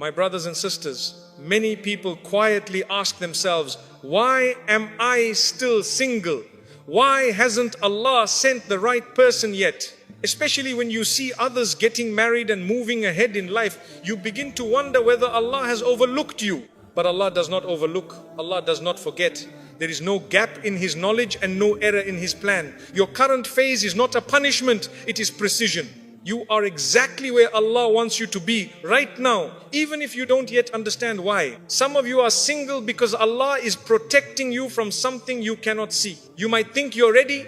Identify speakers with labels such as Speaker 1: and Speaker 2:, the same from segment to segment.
Speaker 1: My brothers and sisters, many people quietly ask themselves, why am I still single? Why hasn't Allah sent the right person yet? Especially when you see others getting married and moving ahead in life, you begin to wonder whether Allah has overlooked you. But Allah does not overlook. Allah does not forget. There is no gap in His knowledge and no error in His plan. Your current phase is not a punishment, it is precision. You are exactly where Allah wants you to be right now, even if you don't yet understand why. Some of you are single because Allah is protecting you from something you cannot see. You might think you're ready,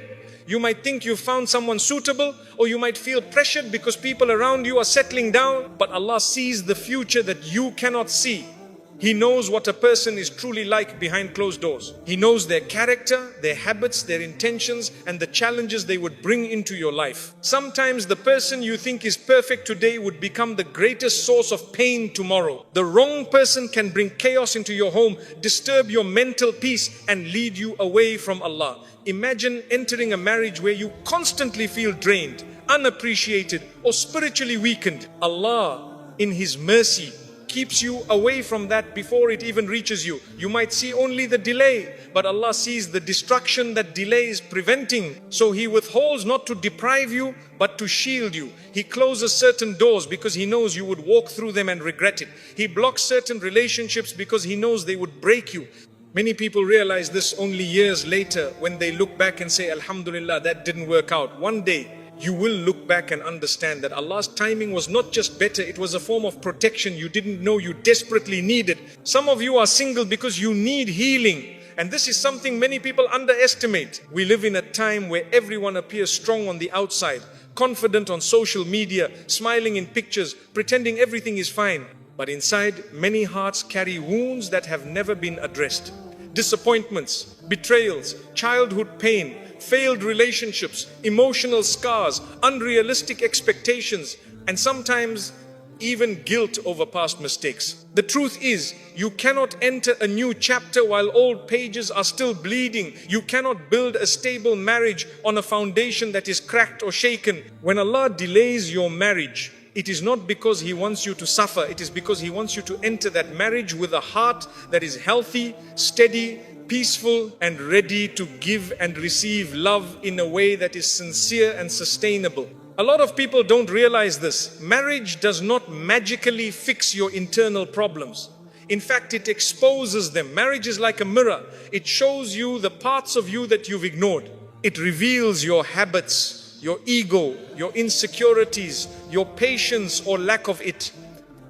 Speaker 1: you might think you found someone suitable, or you might feel pressured because people around you are settling down, but Allah sees the future that you cannot see. He knows what a person is truly like behind closed doors. He knows their character, their habits, their intentions, and the challenges they would bring into your life. Sometimes the person you think is perfect today would become the greatest source of pain tomorrow. The wrong person can bring chaos into your home, disturb your mental peace, and lead you away from Allah. Imagine entering a marriage where you constantly feel drained, unappreciated, or spiritually weakened. Allah, in His mercy, keeps you away from that before it even reaches you. You might see only the delay, but Allah sees the destruction that delay is preventing. So He withholds not to deprive you, but to shield you. He closes certain doors because He knows you would walk through them and regret it. He blocks certain relationships because He knows they would break you. Many people realize this only years later when they look back and say, Alhamdulillah, that didn't work out. One day, you will look back and understand that Allah's timing was not just better, it was a form of protection you didn't know you desperately needed. Some of you are single because you need healing, and this is something many people underestimate. We live in a time where everyone appears strong on the outside, confident on social media, smiling in pictures, pretending everything is fine. But inside, many hearts carry wounds that have never been addressed. Disappointments, betrayals, childhood pain, failed relationships, emotional scars, unrealistic expectations, and sometimes even guilt over past mistakes. The truth is, you cannot enter a new chapter while old pages are still bleeding. You cannot build a stable marriage on a foundation that is cracked or shaken. When Allah delays your marriage, it is not because He wants you to suffer. It is because He wants you to enter that marriage with a heart that is healthy, steady, peaceful, and ready to give and receive love in a way that is sincere and sustainable. A lot of people don't realize this. Marriage does not magically fix your internal problems. In fact, it exposes them. Marriage is like a mirror. It shows you the parts of you that you've ignored. It reveals your habits, your ego, your insecurities, your patience or lack of it.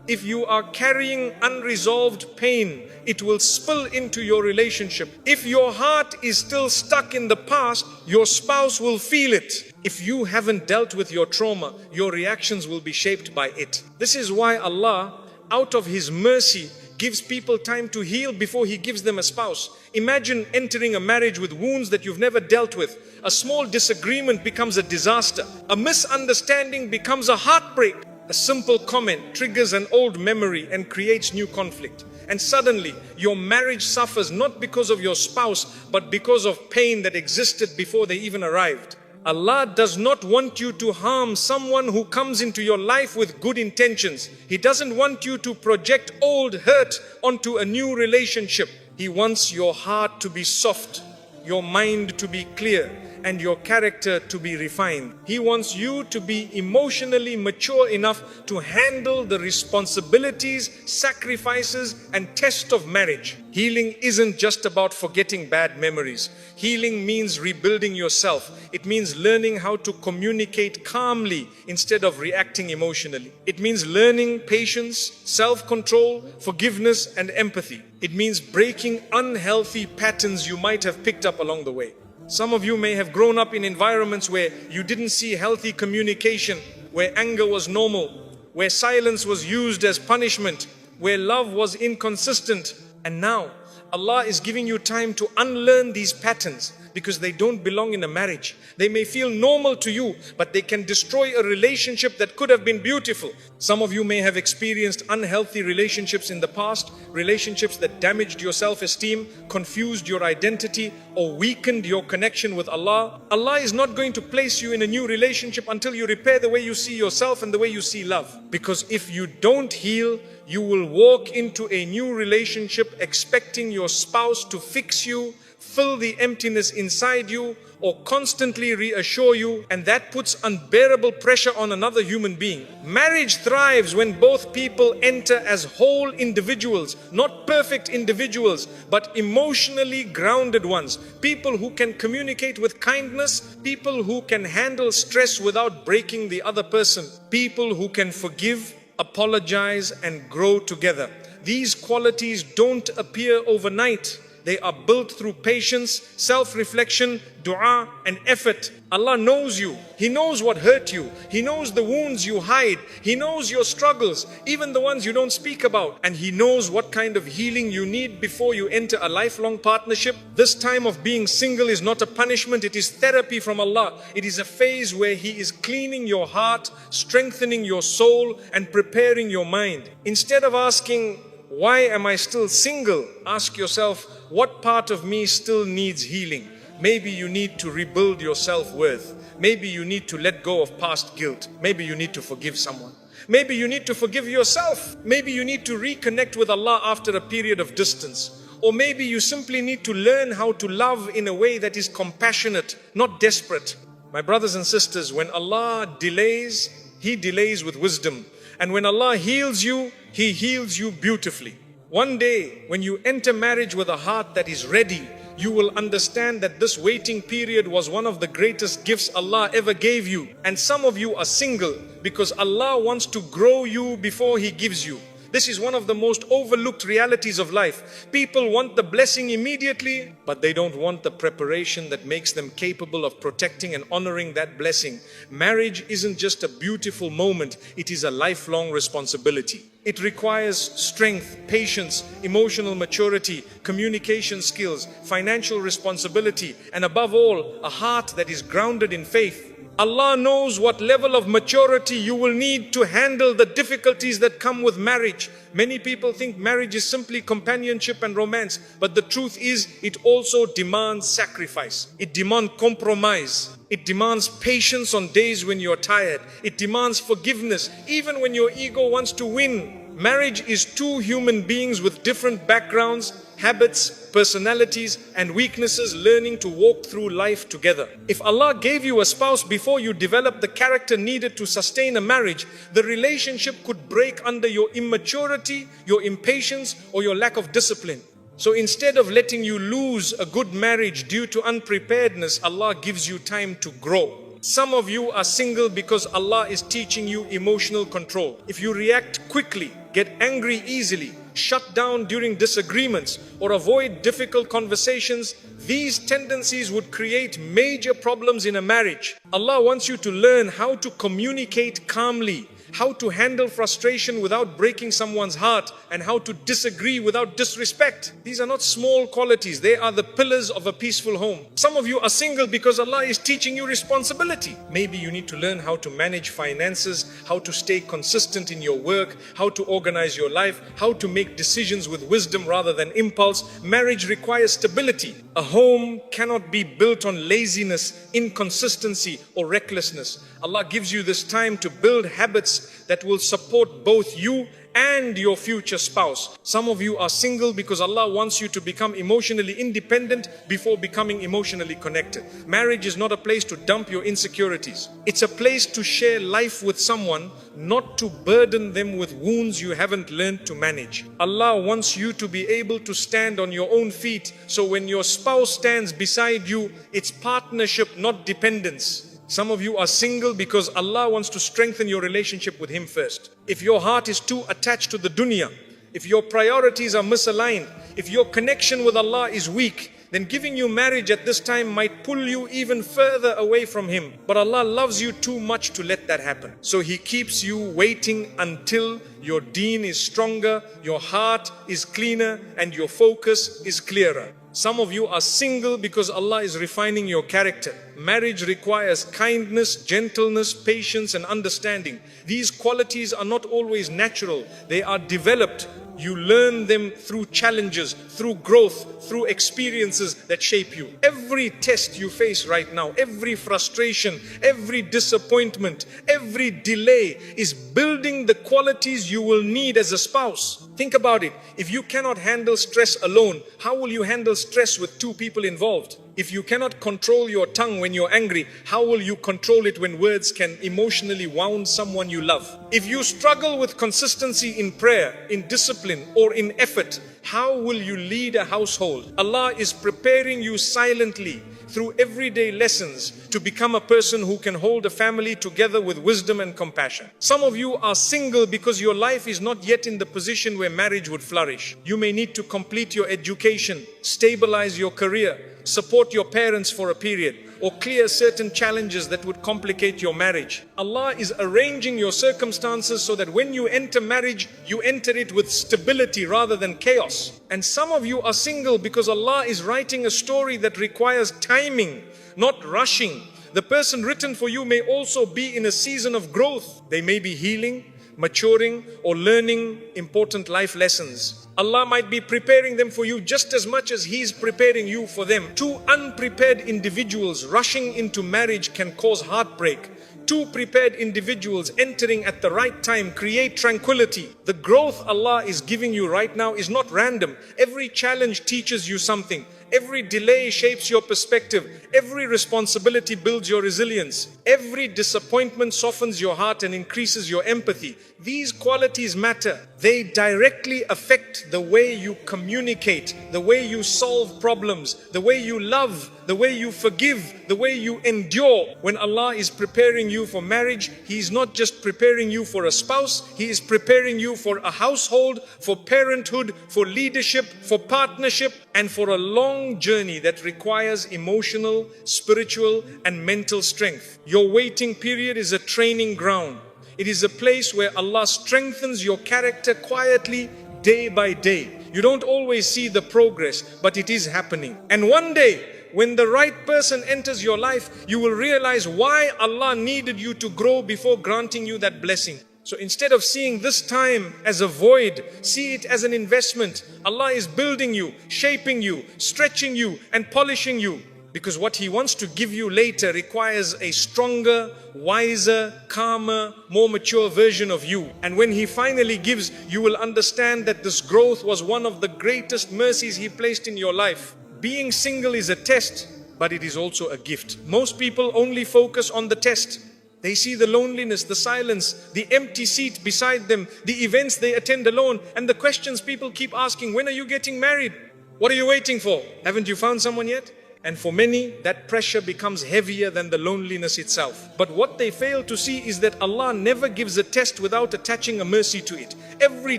Speaker 1: If you are carrying unresolved pain, it will spill into your relationship. If your heart is still stuck in the past, your spouse will feel it. If you haven't dealt with your trauma, your reactions will be shaped by it. This is why Allah, out of His mercy, gives people time to heal before He gives them a spouse. Imagine entering a marriage with wounds that you've never dealt with. A small disagreement becomes a disaster. A misunderstanding becomes a heartbreak. A simple comment triggers an old memory and creates new conflict. And suddenly, your marriage suffers not because of your spouse, but because of pain that existed before they even arrived. Allah does not want you to harm someone who comes into your life with good intentions. He doesn't want you to project old hurt onto a new relationship. He wants your heart to be soft, your mind to be clear, and your character to be refined. He wants you to be emotionally mature enough to handle the responsibilities, sacrifices, and test of marriage. Healing isn't just about forgetting bad memories. Healing means rebuilding yourself. It means learning how to communicate calmly instead of reacting emotionally. It means learning patience, self-control, forgiveness, and empathy. It means breaking unhealthy patterns you might have picked up along the way. Some of you may have grown up in environments where you didn't see healthy communication, where anger was normal, where silence was used as punishment, where love was inconsistent. And now, Allah is giving you time to unlearn these patterns, because they don't belong in a marriage. They may feel normal to you, but they can destroy a relationship that could have been beautiful. Some of you may have experienced unhealthy relationships in the past, relationships that damaged your self-esteem, confused your identity, or weakened your connection with Allah. Allah is not going to place you in a new relationship until you repair the way you see yourself and the way you see love. Because if you don't heal, you will walk into a new relationship expecting your spouse to fix you, fill the emptiness inside you, or constantly reassure you, and that puts unbearable pressure on another human being. Marriage thrives when both people enter as whole individuals, not perfect individuals, but emotionally grounded ones. People who can communicate with kindness, people who can handle stress without breaking the other person, people who can forgive, apologize, and grow together. These qualities don't appear overnight. They are built through patience, self-reflection, dua, and effort. Allah knows you. He knows what hurt you. He knows the wounds you hide. He knows your struggles, even the ones you don't speak about. And He knows what kind of healing you need before you enter a lifelong partnership. This time of being single is not a punishment. It is therapy from Allah. It is a phase where He is cleaning your heart, strengthening your soul, and preparing your mind. Instead of asking, why am I still single? Ask yourself, what part of me still needs healing? Maybe you need to rebuild your self-worth. Maybe you need to let go of past guilt. Maybe you need to forgive someone. Maybe you need to forgive yourself. Maybe you need to reconnect with Allah after a period of distance. Or maybe you simply need to learn how to love in a way that is compassionate, not desperate. My brothers and sisters, when Allah delays, He delays with wisdom. And when Allah heals you, He heals you beautifully. One day, when you enter marriage with a heart that is ready, you will understand that this waiting period was one of the greatest gifts Allah ever gave you. And some of you are single because Allah wants to grow you before He gives you. This is one of the most overlooked realities of life. People want the blessing immediately, but they don't want the preparation that makes them capable of protecting and honoring that blessing. Marriage isn't just a beautiful moment, it is a lifelong responsibility. It requires strength, patience, emotional maturity, communication skills, financial responsibility, and above all, a heart that is grounded in faith. Allah knows what level of maturity you will need to handle the difficulties that come with marriage. Many people think marriage is simply companionship and romance, but the truth is it also demands sacrifice. It demands compromise. It demands patience on days when you're tired. It demands forgiveness, even when your ego wants to win. Marriage is two human beings with different backgrounds, habits, personalities, and weaknesses learning to walk through life together. If Allah gave you a spouse before you developed the character needed to sustain a marriage, the relationship could break under your immaturity, your impatience, or your lack of discipline. So instead of letting you lose a good marriage due to unpreparedness, Allah gives you time to grow. Some of you are single because Allah is teaching you emotional control. If you react quickly, get angry easily, shut down during disagreements, or avoid difficult conversations, these tendencies would create major problems in a marriage. Allah wants you to learn how to communicate calmly, how to handle frustration without breaking someone's heart, and how to disagree without disrespect. These are not small qualities. They are the pillars of a peaceful home. Some of you are single because Allah is teaching you responsibility. Maybe you need to learn how to manage finances, how to stay consistent in your work, how to organize your life, how to make decisions with wisdom rather than impulse. Marriage requires stability. A home cannot be built on laziness, inconsistency, or recklessness. Allah gives you this time to build habits that will support both you and your future spouse. Some of you are single because Allah wants you to become emotionally independent before becoming emotionally connected. Marriage is not a place to dump your insecurities. It's a place to share life with someone, not to burden them with wounds you haven't learned to manage. Allah wants you to be able to stand on your own feet, so when your spouse stands beside you, it's partnership, not dependence. Some of you are single because Allah wants to strengthen your relationship with Him first. If your heart is too attached to the dunya, if your priorities are misaligned, if your connection with Allah is weak, then giving you marriage at this time might pull you even further away from Him. But Allah loves you too much to let that happen. So He keeps you waiting until your deen is stronger, your heart is cleaner, and your focus is clearer. Some of you are single because Allah is refining your character. Marriage requires kindness, gentleness, patience, and understanding. These qualities are not always natural. They are developed. You learn them through challenges, through growth, through experiences that shape you. Every test you face right now, every frustration, every disappointment, every delay is building the qualities you will need as a spouse. Think about it. If you cannot handle stress alone, how will you handle stress with two people involved? If you cannot control your tongue when you're angry, how will you control it when words can emotionally wound someone you love? If you struggle with consistency in prayer, in discipline, or in effort, how will you lead a household? Allah is preparing you silently through everyday lessons to become a person who can hold a family together with wisdom and compassion. Some of you are single because your life is not yet in the position where marriage would flourish. You may need to complete your education, stabilize your career, support your parents for a period, or clear certain challenges that would complicate your marriage. Allah is arranging your circumstances so that when you enter marriage, you enter it with stability rather than chaos. And some of you are single because Allah is writing a story that requires timing, not rushing. The person written for you may also be in a season of growth. They may be healing, maturing, or learning important life lessons. Allah might be preparing them for you just as much as He is preparing you for them. Two unprepared individuals rushing into marriage can cause heartbreak. Two prepared individuals entering at the right time create tranquility. The growth Allah is giving you right now is not random. Every challenge teaches you something. Every delay shapes your perspective. Every responsibility builds your resilience. Every disappointment softens your heart and increases your empathy. These qualities matter. They directly affect the way you communicate, the way you solve problems, the way you love, the way you forgive, the way you endure. When Allah is preparing you for marriage, He is not just preparing you for a spouse, He is preparing you for a household, for parenthood, for leadership, for partnership, and for a long journey that requires emotional, spiritual, and mental strength. Your waiting period is a training ground. It is a place where Allah strengthens your character quietly, day by day. You don't always see the progress, but it is happening. And one day, when the right person enters your life, you will realize why Allah needed you to grow before granting you that blessing. So instead of seeing this time as a void, see it as an investment. Allah is building you, shaping you, stretching you, and polishing you. Because what He wants to give you later requires a stronger, wiser, calmer, more mature version of you. And when He finally gives, you will understand that this growth was one of the greatest mercies He placed in your life. Being single is a test, but it is also a gift. Most people only focus on the test. They see the loneliness, the silence, the empty seat beside them, the events they attend alone, and the questions people keep asking. When are you getting married? What are you waiting for? Haven't you found someone yet? And for many, that pressure becomes heavier than the loneliness itself. But what they fail to see is that Allah never gives a test without attaching a mercy to it. Every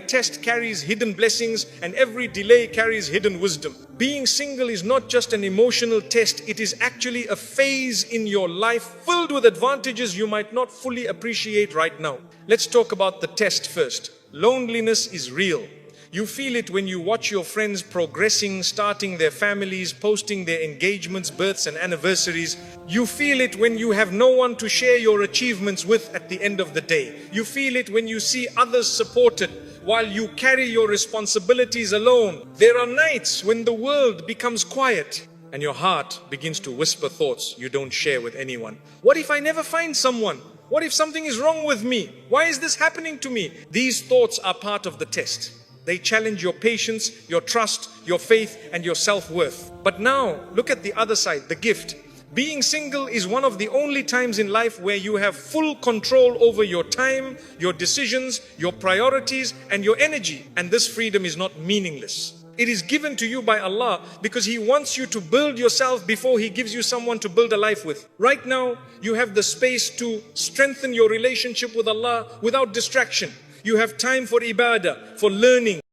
Speaker 1: test carries hidden blessings, and every delay carries hidden wisdom. Being single is not just an emotional test, it is actually a phase in your life filled with advantages you might not fully appreciate right now. Let's talk about the test first. Loneliness is real. You feel it when you watch your friends progressing, starting their families, posting their engagements, births and anniversaries. You feel it when you have no one to share your achievements with at the end of the day. You feel it when you see others supported while you carry your responsibilities alone. There are nights when the world becomes quiet and your heart begins to whisper thoughts you don't share with anyone. What if I never find someone? What if something is wrong with me? Why is this happening to me? These thoughts are part of the test. They challenge your patience, your trust, your faith, and your self-worth. But now, look at the other side, the gift. Being single is one of the only times in life where you have full control over your time, your decisions, your priorities, and your energy. And this freedom is not meaningless. It is given to you by Allah because He wants you to build yourself before He gives you someone to build a life with. Right now, you have the space to strengthen your relationship with Allah without distraction. You have time for ibadah, for learning,